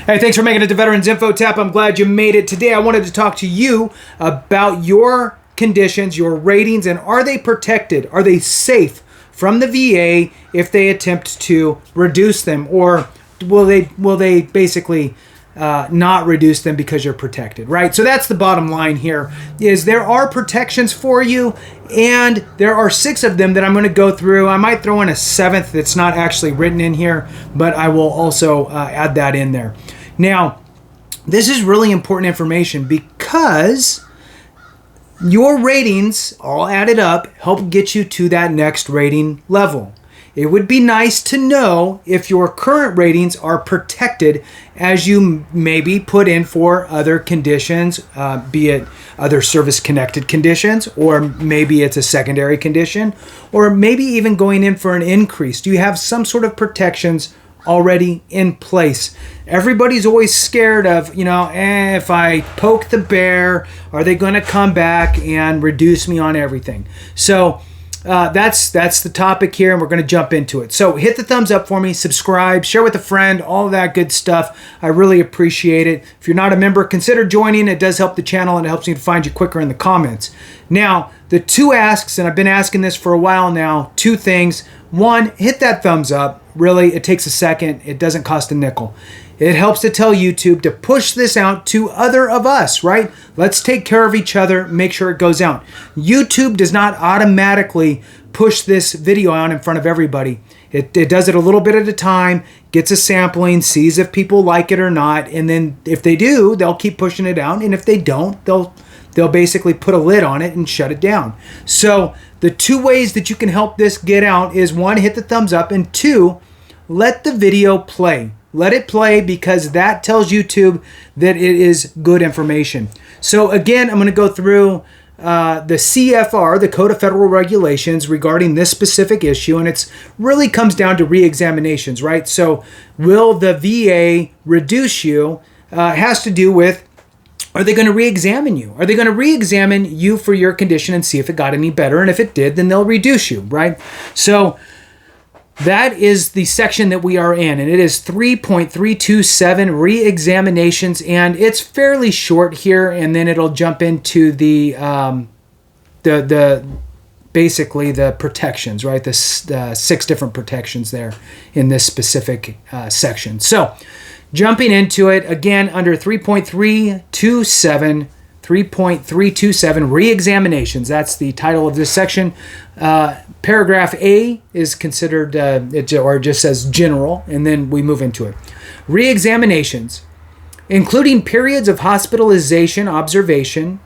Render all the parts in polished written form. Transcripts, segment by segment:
Hey, thanks for making it to Veterans Info Tap. I'm glad you made it. Today I wanted to talk to you about your conditions, your ratings, and are they protected? Are they safe from the VA if they attempt to reduce them? Or will they basically not reduce them because you're protected, right? So that's the bottom line here, is there are protections for you, and there are 6 of them that I'm going to go through. I might throw in a 7th that's not actually written in here, but I will also add that in there. Now, this is really important information because your ratings, all added up, help get you to that next rating level. It would be nice to know if your current ratings are protected as you maybe put in for other conditions, be it other service-connected conditions, or maybe it's a secondary condition, or maybe even going in for an increase. Do you have some sort of protections already in place? Everybody's always scared of, if I poke the bear, are they going to come back and reduce me on everything? So that's the topic here, and we're going to jump into it. So hit the thumbs up for me, subscribe, share with a friend, all of that good stuff. I really appreciate it. If you're not a member, consider joining. It does help the channel, and it helps me to find you quicker in the comments. Now, the 2 asks, and I've been asking this for a while now, 2 things. 1, hit that thumbs up. Really, it takes a second. It doesn't cost a nickel. It helps to tell YouTube to push this out to other of us, right? Let's take care of each other, make sure it goes out. YouTube does not automatically push this video out in front of everybody. It does it a little bit at a time, gets a sampling, sees if people like it or not, and then if they do, they'll keep pushing it out, and if they don't, they'll basically put a lid on it and shut it down. So the 2 ways that you can help this get out is 1, hit the thumbs up, and 2, let the video play. Let it play, because that tells YouTube that it is good information. So again, I'm going to go through the CFR, the Code of Federal Regulations, regarding this specific issue, and it really comes down to reexaminations, right? So will the VA reduce you? Has to do with, are they going to reexamine you? Are they going to reexamine you for your condition and see if it got any better? And if it did, then they'll reduce you, right? So that is the section that we are in, and it is 3.327 Reexaminations, and it's fairly short here, and then it'll jump into the basically the protections, right? The 6 different protections there in this specific section. So, jumping into it again under 3.327. Reexaminations. That's the title of this section. Paragraph A is considered, or just says general, and then we move into it. Reexaminations, including periods of hospitalization observation,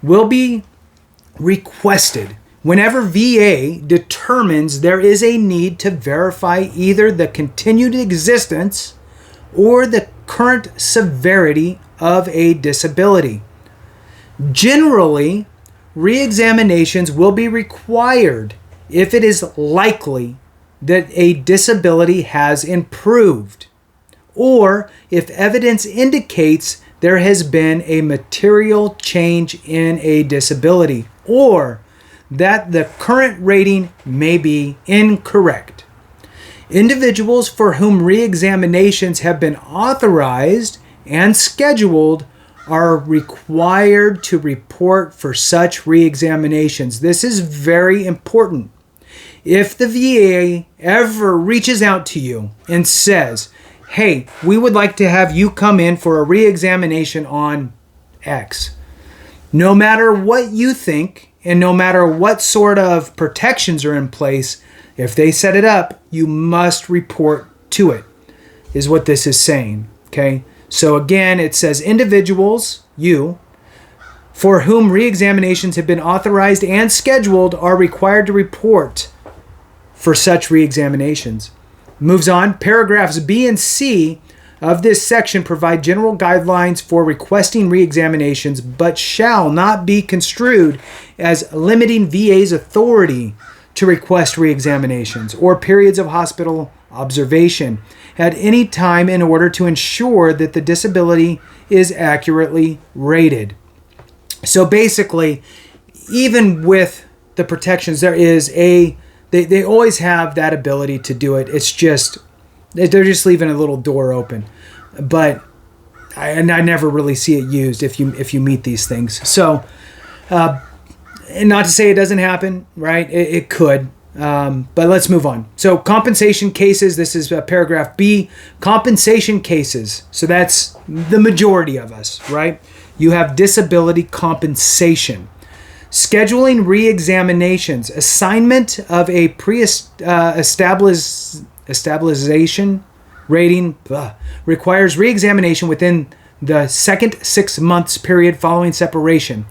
will be requested whenever VA determines there is a need to verify either the continued existence or the current severity of a disability. Generally, reexaminations will be required if it is likely that a disability has improved, or if evidence indicates there has been a material change in a disability, or that the current rating may be incorrect. Individuals for whom reexaminations have been authorized and scheduled are required to report for such reexaminations. This is very important. If the VA ever reaches out to you and says, hey, we would like to have you come in for a reexamination on X, no matter what you think and no matter what sort of protections are in place, if they set it up, you must report to it, is what this is saying, okay? So again, it says individuals, you, for whom reexaminations have been authorized and scheduled are required to report for such reexaminations. Moves on. Paragraphs B and C of this section provide general guidelines for requesting reexaminations, but shall not be construed as limiting VA's authority to request reexaminations or periods of hospital observation at any time in order to ensure that the disability is accurately rated. So basically, even with the protections, there is they always have that ability to do it. It's just, they're just leaving a little door open. But and I never really see it used if you meet these things. So, and not to say it doesn't happen, right? It could. But let's move on. So compensation cases, this is paragraph B, compensation cases. So that's the majority of us, right? You have disability compensation. Scheduling reexaminations, assignment of a pre-establishation rating requires reexamination within the second 6 months period following separation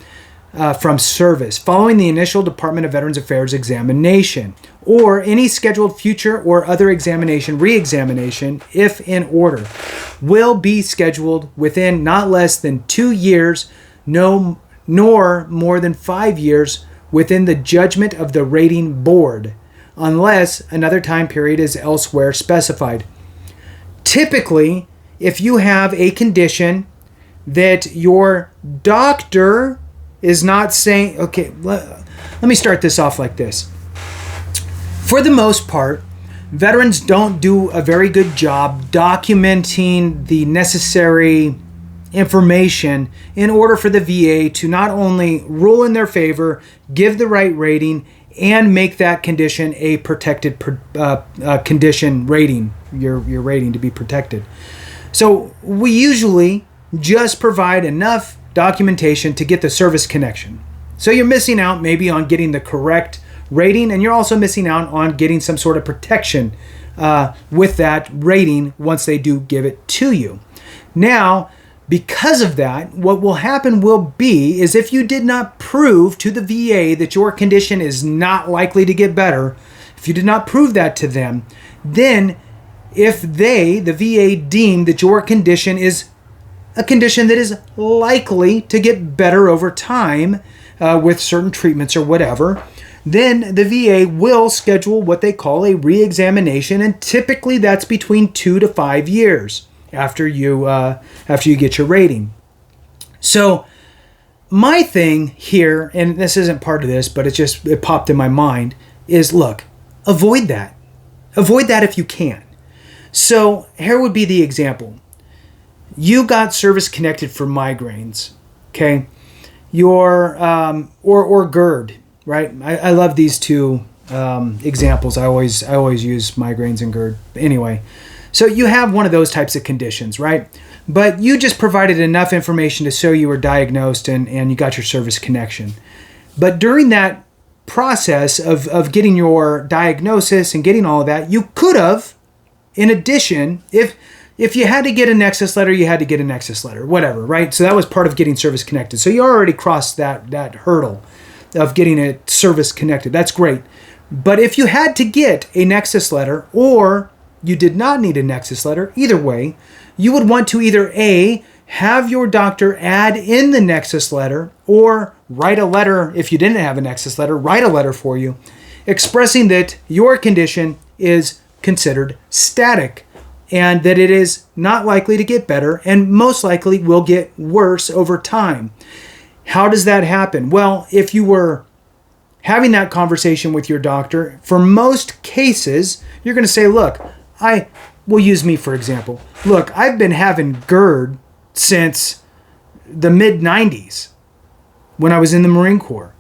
from service, following the initial Department of Veterans Affairs examination, or any scheduled future or other reexamination, if in order, will be scheduled within not less than 2 years, nor more than 5 years within the judgment of the rating board, unless another time period is elsewhere specified. Typically, if you have a condition that your doctor is not saying, okay, let me start this off like this. For the most part, veterans don't do a very good job documenting the necessary information in order for the VA to not only rule in their favor, give the right rating, and make that condition a protected condition rating, your rating to be protected. So we usually just provide enough documentation to get the service connection. So you're missing out maybe on getting the correct rating, and you're also missing out on getting some sort of protection with that rating once they do give it to you. Now, because of that, what will happen will be is if you did not prove to the VA that your condition is not likely to get better, if you did not prove that to them, then if the VA, deemed that your condition is a condition that is likely to get better over time with certain treatments or whatever, then the VA will schedule what they call a reexamination, and typically that's between 2 to 5 years after you get your rating. So my thing here, and this isn't part of this, but it popped in my mind, is look, avoid that. Avoid that if you can. So here would be the example. You got service connected for migraines, okay? Your or GERD, right? I love these two examples. I always use migraines and GERD. Anyway, so you have one of those types of conditions, right? But you just provided enough information to show you were diagnosed and you got your service connection. But during that process of getting your diagnosis and getting all of that, you could have, in addition, if you had to get a nexus letter, you had to get a nexus letter, whatever, right? So that was part of getting service connected. So you already crossed that hurdle of getting it service connected. That's great. But if you had to get a nexus letter or you did not need a nexus letter, either way, you would want to either A, have your doctor add in the nexus letter, or write a letter. If you didn't have a nexus letter, write a letter for you expressing that your condition is considered static and that it is not likely to get better and most likely will get worse over time. How does that happen? Well, if you were having that conversation with your doctor, for most cases, you're going to say, look, we'll use me for example. Look, I've been having GERD since the mid-90s when I was in the Marine Corps.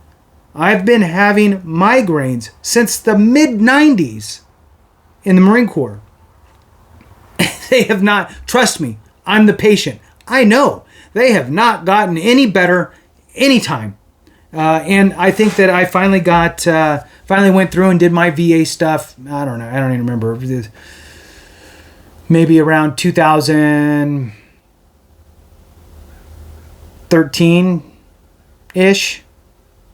I've been having migraines since the mid-90s in the Marine Corps. They have not, trust me, I'm the patient. I know they have not gotten any better anytime. And I think that I finally went through and did my VA stuff. I don't know. I don't even remember. Maybe around 2013-ish.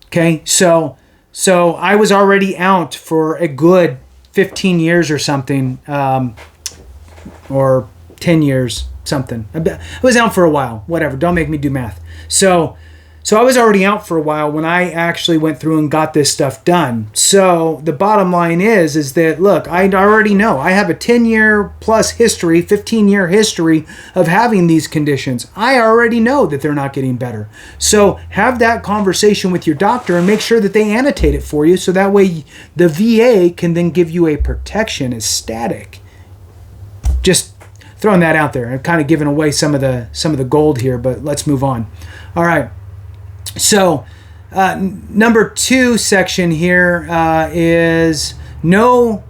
Okay. So I was already out for a good 15 years or something, or 10 years, something. I was out for a while, whatever. Don't make me do math. So I was already out for a while when I actually went through and got this stuff done. So the bottom line is that, look, I already know. I have a 10-year plus history, 15-year history of having these conditions. I already know that they're not getting better. So have that conversation with your doctor and make sure that they annotate it for you so that way the VA can then give you a protection as static. Just throwing that out there. I'm kind of giving away some of the gold here, but let's move on. All right. So number 2 section here is no.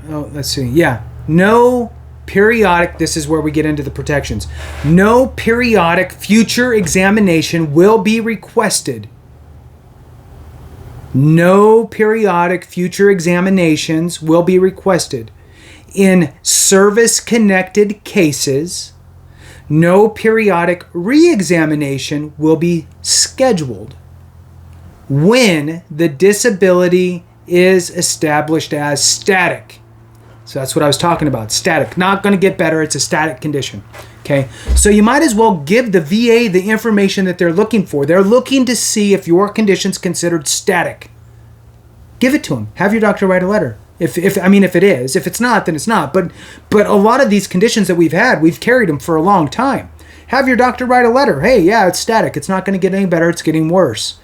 Oh, let's see. Yeah, no periodic. This is where we get into the protections. No periodic future examination will be requested. No periodic future examinations will be requested. In service-connected cases, no periodic re-examination will be scheduled when the disability is established as static. So that's what I was talking about. Static. Not going to get better. It's a static condition. Okay. So you might as well give the VA the information that they're looking for. They're looking to see if your condition's considered static. Give it to them. Have your doctor write a letter. If it is. If it's not, then it's not. But a lot of these conditions that we've had, we've carried them for a long time. Have your doctor write a letter. Hey, yeah, it's static. It's not going to get any better. It's getting worse.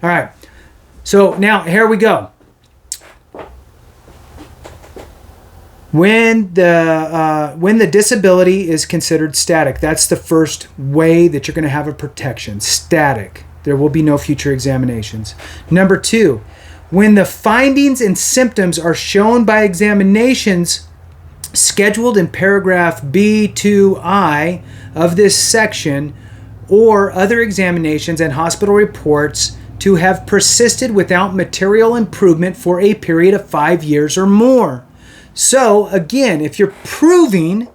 All right. So now here we go. When the disability is considered static, that's the first way that you're going to have a protection. Static. There will be no future examinations. Number 2, when the findings and symptoms are shown by examinations scheduled in paragraph B2I of this section or other examinations and hospital reports to have persisted without material improvement for a period of 5 years or more. So again, if you're proving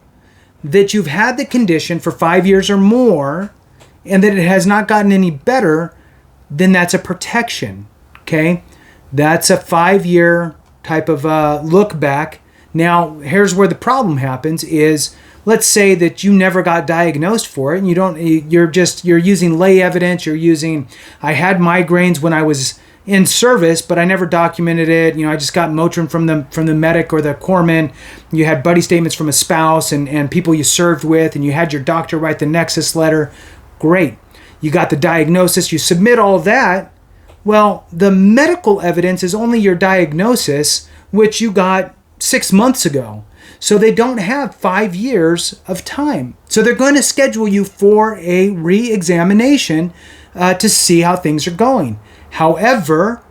that you've had the condition for 5 years or more and that it has not gotten any better, then that's a protection. Okay? That's a 5-year type of look back. Now, here's where the problem happens is, let's say that you never got diagnosed for it and you're using lay evidence, I had migraines when I was in service, but I never documented it. I just got Motrin from the medic or the corpsman. You had buddy statements from a spouse and people you served with, and you had your doctor write the nexus letter. Great. You got the diagnosis, you submit all that. Well, the medical evidence is only your diagnosis, which you got 6 months ago. So they don't have 5 years of time. So they're going to schedule you for a re-examination to see how things are going. However,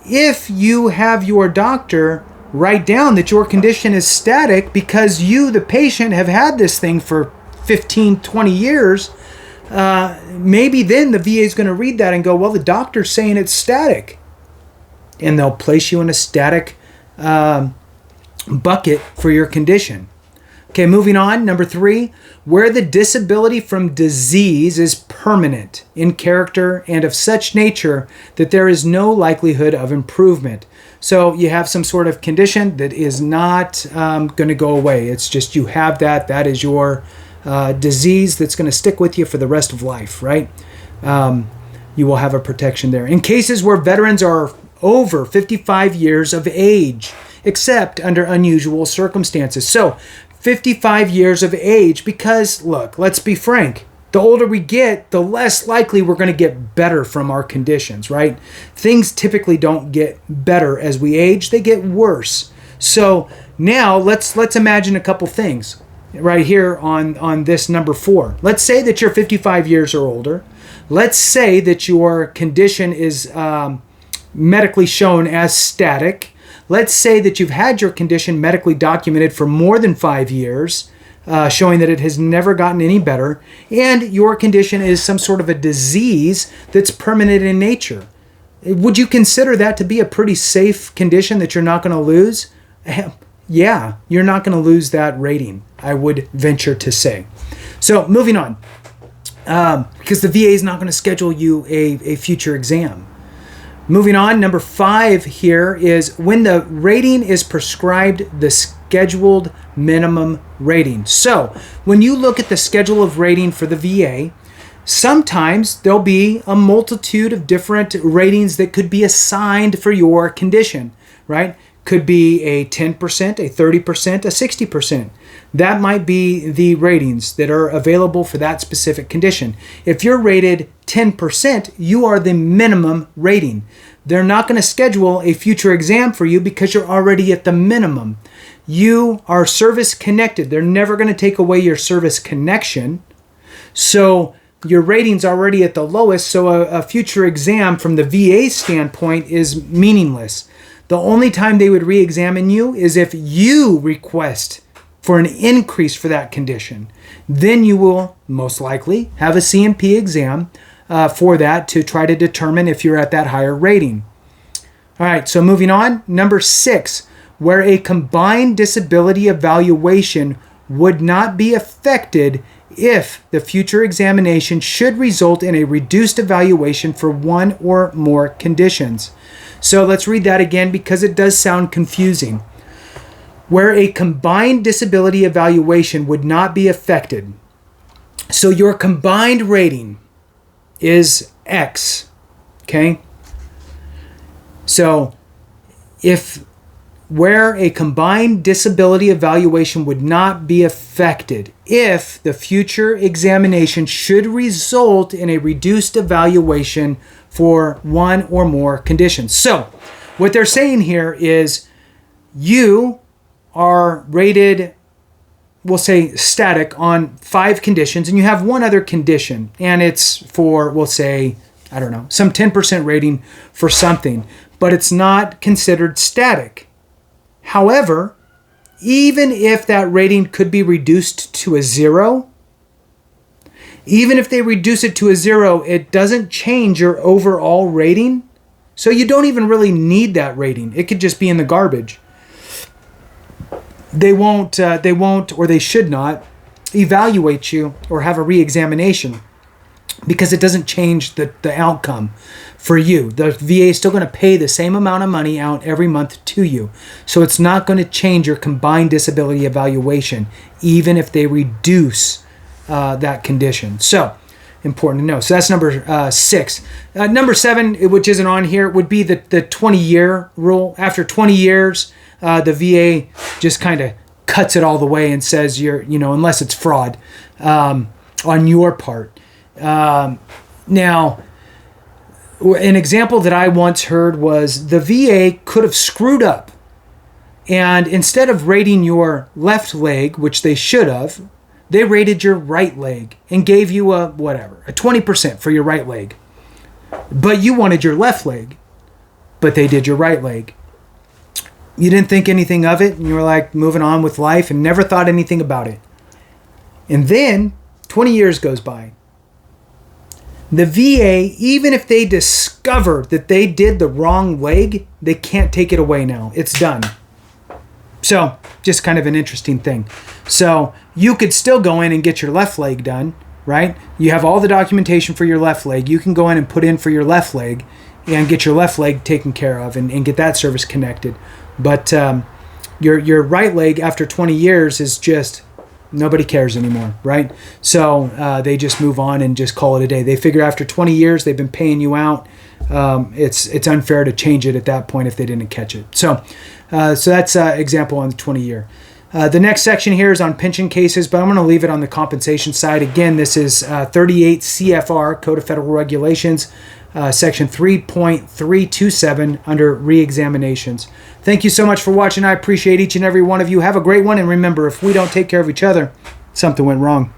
if you have your doctor write down that your condition is static because you, the patient, have had this thing for 15, 20 years, maybe then the VA is going to read that and go, well, the doctor's saying it's static. And they'll place you in a static bucket for your condition. Okay, moving on. Number 3, where the disability from disease is permanent in character and of such nature that there is no likelihood of improvement. So you have some sort of condition that is not going to go away. It's just you have that. That is your disease that's going to stick with you for the rest of life, right? You will have a protection there. In cases where veterans are over 55 years of age, except under unusual circumstances. So 55 years of age, because look, let's be frank, the older we get, the less likely we're going to get better from our conditions, right? Things typically don't get better as we age, they get worse. So now let's imagine a couple things right here on this number 4. Let's say that you're 55 years or older. Let's say that your condition is medically shown as static. Let's say that you've had your condition medically documented for more than 5 years, showing that it has never gotten any better, and your condition is some sort of a disease that's permanent in nature. Would you consider that to be a pretty safe condition that you're not going to lose? Yeah, you're not going to lose that rating, I would venture to say. So moving on, because the VA is not going to schedule you a future exam. Moving on, number 5 here is when the rating is prescribed the scheduled minimum rating. So when you look at the schedule of rating for the VA, sometimes there'll be a multitude of different ratings that could be assigned for your condition, right? Could be a 10%, a 30%, a 60%. That might be the ratings that are available for that specific condition. If you're rated 10%, you are the minimum rating. They're not going to schedule a future exam for you because you're already at the minimum. you are service connected. They're never going to take away your service connection. So your rating's already at the lowest, so a future exam from the VA standpoint is meaningless. The only time they would re-examine you is if you request for an increase for that condition. Then you will most likely have a C&P exam for that to try to determine if you're at that higher rating. All right, so moving on. Number 6, where a combined disability evaluation would not be affected if the future examination should result in a reduced evaluation for one or more conditions. So let's read that again because it does sound confusing. Where a combined disability evaluation would not be affected. So your combined rating is X, okay? So where a combined disability evaluation would not be affected if the future examination should result in a reduced evaluation for one or more conditions. So what they're saying here is you are rated, we'll say static, on 5 conditions, and you have one other condition, and it's for, we'll say, I don't know, some 10% rating for something, but it's not considered static. However, even if that rating could be reduced to a 0, even if they reduce it to a 0, it doesn't change your overall rating. So you don't even really need that rating. It could just be in the garbage. They won't, or they should not evaluate you or have a re-examination because it doesn't change the outcome for you. The VA is still going to pay the same amount of money out every month to you. So it's not going to change your combined disability evaluation, even if they reduce that condition. So important to know. So that's number 6. Number 7, which isn't on here, would be the 20-year rule. After 20 years, the VA just kind of cuts it all the way and says unless it's fraud on your part. Now, an example that I once heard was the VA could have screwed up, and instead of rating your left leg, which they should have, they rated your right leg and gave you a 20% for your right leg. But you wanted your left leg, but they did your right leg. You didn't think anything of it, and you were like moving on with life and never thought anything about it. And then 20 years goes by. The VA, even if they discover that they did the wrong leg, they can't take it away now. It's done. So just kind of an interesting thing. So you could still go in and get your left leg done, right? You have all the documentation for your left leg. You can go in and put in for your left leg and get your left leg taken care of and get that service connected. But your right leg after 20 years is just, nobody cares anymore, right? So they just move on and just call it a day. They figure after 20 years, they've been paying you out. It's unfair to change it at that point if they didn't catch it. So that's an example on the 20-year. The next section here is on pension cases, but I'm going to leave it on the compensation side. Again, this is 38 CFR, Code of Federal Regulations, section 3.327 under Reexaminations. Thank you so much for watching. I appreciate each and every one of you. Have a great one. And remember, if we don't take care of each other, something went wrong.